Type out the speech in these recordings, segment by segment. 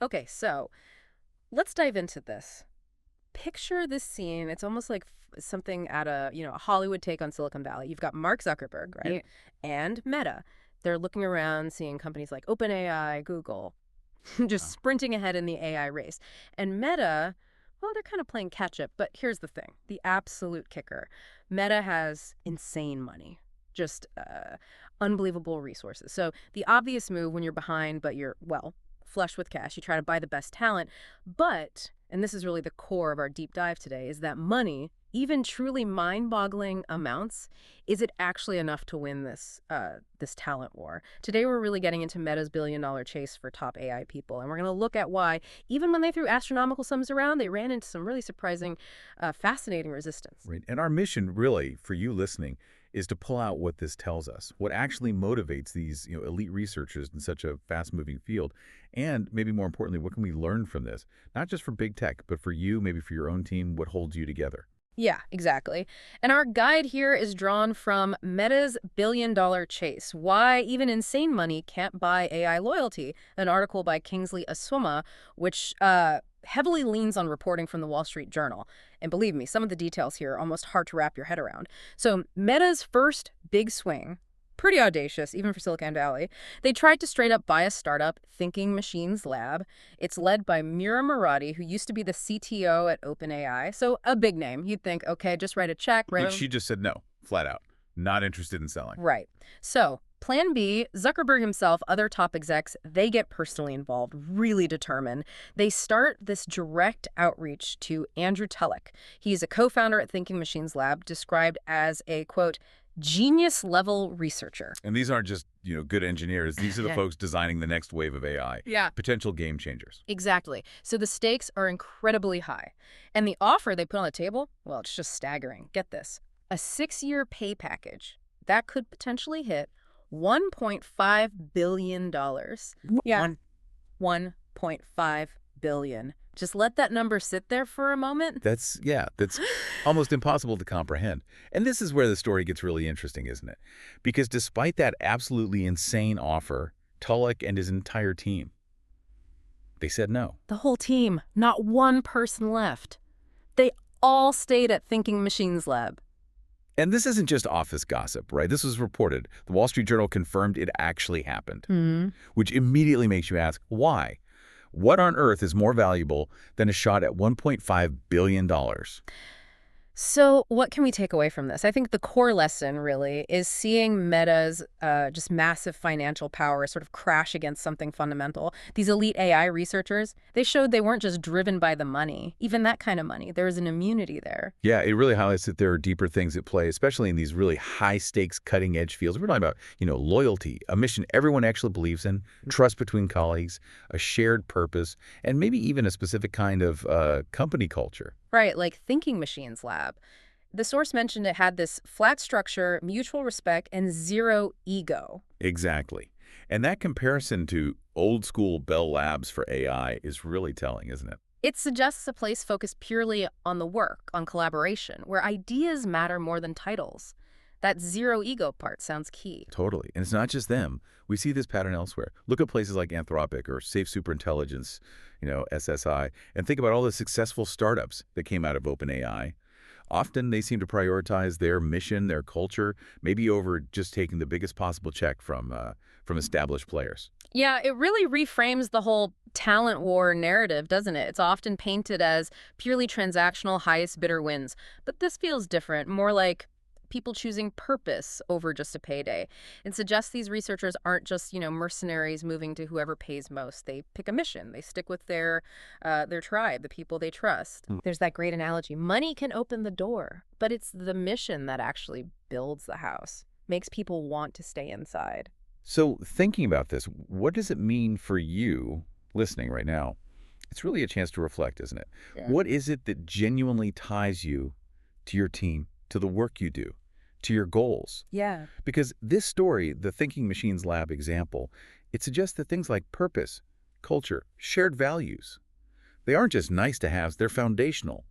Okay, so let's dive into this. Picture this scene. It's almost like something at a Hollywood take on Silicon Valley. You've got Mark Zuckerberg, Yeah. right? And Meta. They're looking around, seeing companies like OpenAI, Google, just Uh, sprinting ahead in the AI race. And Meta, well, they're kind of playing catch up. But here's the thing, the absolute kicker. Meta has insane money, just unbelievable resources. So the obvious move when you're behind, but you're, well, flush with cash, you try to buy the best talent. But, and this is really the core of our deep dive today, is that money, even truly mind-boggling amounts, is it actually enough to win this talent war? Today we're really getting into Meta's billion-dollar chase for top AI people, and we're going to look at why, even when they threw astronomical sums around, they ran into some really surprising, fascinating resistance. right. And our mission, really, for you listening, is to pull out what this tells us, what actually motivates these elite researchers in such a fast-moving field, and maybe more importantly, what can we learn from this? Not just for big tech, but for you, maybe for your own team, what holds you together. Yeah, exactly. And our guide here is drawn from Meta's billion-dollar chase, Why Even Insane Money Can't Buy AI Loyalty, an article by Kingsley Aswama, which heavily leans on reporting from the Wall Street Journal. And believe me, some of the details here are almost hard to wrap your head around. So Meta's first big swing, pretty audacious, even for Silicon Valley. They tried to straight up buy a startup, Thinking Machines Lab. It's led by Mira Murati, who used to be the CTO at OpenAI. So a big name. You'd think, okay, just write a check. But she just said no, flat out. Not interested in selling. Right. So plan B, Zuckerberg himself, other top execs, they get personally involved, really determined. They start this direct outreach to Andrew Tullock. He's a co-founder at Thinking Machines Lab, described as a, quote, genius-level researcher. And these aren't just, good engineers. These are the folks designing the next wave of AI. Yeah. Potential game changers. Exactly. So the stakes are incredibly high. And the offer they put on the table, well, it's just staggering. Get this. A 6-year pay package that could potentially hit $1.5 billion. Yeah. $1.5 billion. Just let that number sit there for a moment. That's almost impossible to comprehend. And this is where the story gets really interesting, isn't it? Because despite that absolutely insane offer, Tullock and his entire team, they said no. The whole team, not one person left. They all stayed at Thinking Machines Lab. And this isn't just office gossip, right? This was reported. The Wall Street Journal confirmed it actually happened, which immediately makes you ask, why? What on earth is more valuable than a shot at $1.5 billion? So what can we take away from this? I think the core lesson, really, is seeing Meta's just massive financial power sort of crash against something fundamental. These elite AI researchers, they showed they weren't just driven by the money, even that kind of money. There was an immunity there. Yeah, it really highlights that there are deeper things at play, especially in these really high-stakes, cutting-edge fields. We're talking about, loyalty, a mission everyone actually believes in, trust between colleagues, a shared purpose, and maybe even a specific kind of company culture. Right, like Thinking Machines Lab. The source mentioned it had this flat structure, mutual respect, and zero ego. Exactly. And that comparison to old-school Bell Labs for AI is really telling, isn't it? It suggests a place focused purely on the work, on collaboration, where ideas matter more than titles. That zero ego part sounds key. Totally. And it's not just them. We see this pattern elsewhere. Look at places like Anthropic or Safe Superintelligence, SSI, and think about all the successful startups that came out of OpenAI. Often they seem to prioritize their mission, their culture, maybe over just taking the biggest possible check from established players. Yeah, it really reframes the whole talent war narrative, doesn't it? It's often painted as purely transactional, highest bidder wins. But this feels different, more like people choosing purpose over just a payday. It suggests these researchers aren't just, mercenaries moving to whoever pays most. They pick a mission. They stick with their tribe, the people they trust. There's that great analogy. Money can open the door, but it's the mission that actually builds the house, makes people want to stay inside. So thinking about this, what does it mean for you listening right now? It's really a chance to reflect, isn't it? Yeah. What is it that genuinely ties you to your team, to the work you do, to your goals? Yeah. Because this story, the Thinking Machines Lab example, it suggests that things like purpose, culture, shared values, they aren't just nice to haves, they're foundational.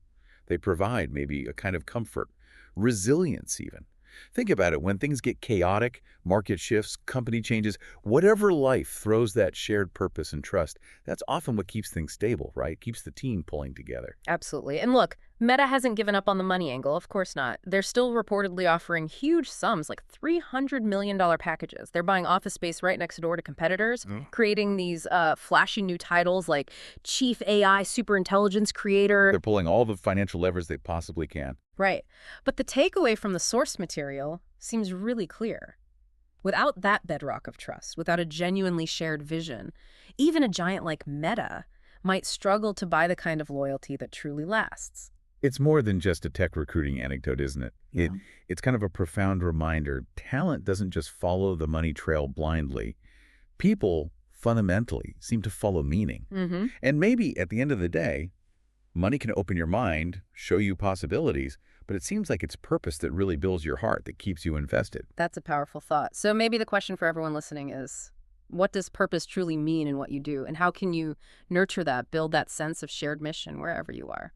They provide maybe a kind of comfort, resilience even. Think about it. When things get chaotic, market shifts, company changes, whatever life throws that shared purpose and trust, that's often what keeps things stable, right? Keeps the team pulling together. Absolutely. And look, Meta hasn't given up on the money angle, of course not. They're still reportedly offering huge sums, like $300 million packages. They're buying office space right next door to competitors, creating these flashy new titles like Chief AI Superintelligence Creator. They're pulling all the financial levers they possibly can. Right. But the takeaway from the source material seems really clear. Without that bedrock of trust, without a genuinely shared vision, even a giant like Meta might struggle to buy the kind of loyalty that truly lasts. It's more than just a tech recruiting anecdote, isn't it? Yeah. It's kind of a profound reminder. Talent doesn't just follow the money trail blindly. People fundamentally seem to follow meaning. Mm-hmm. And maybe at the end of the day, money can open your mind, show you possibilities, but it seems like it's purpose that really builds your heart, that keeps you invested. That's a powerful thought. So maybe the question for everyone listening is, what does purpose truly mean in what you do? And how can you nurture that, build that sense of shared mission wherever you are?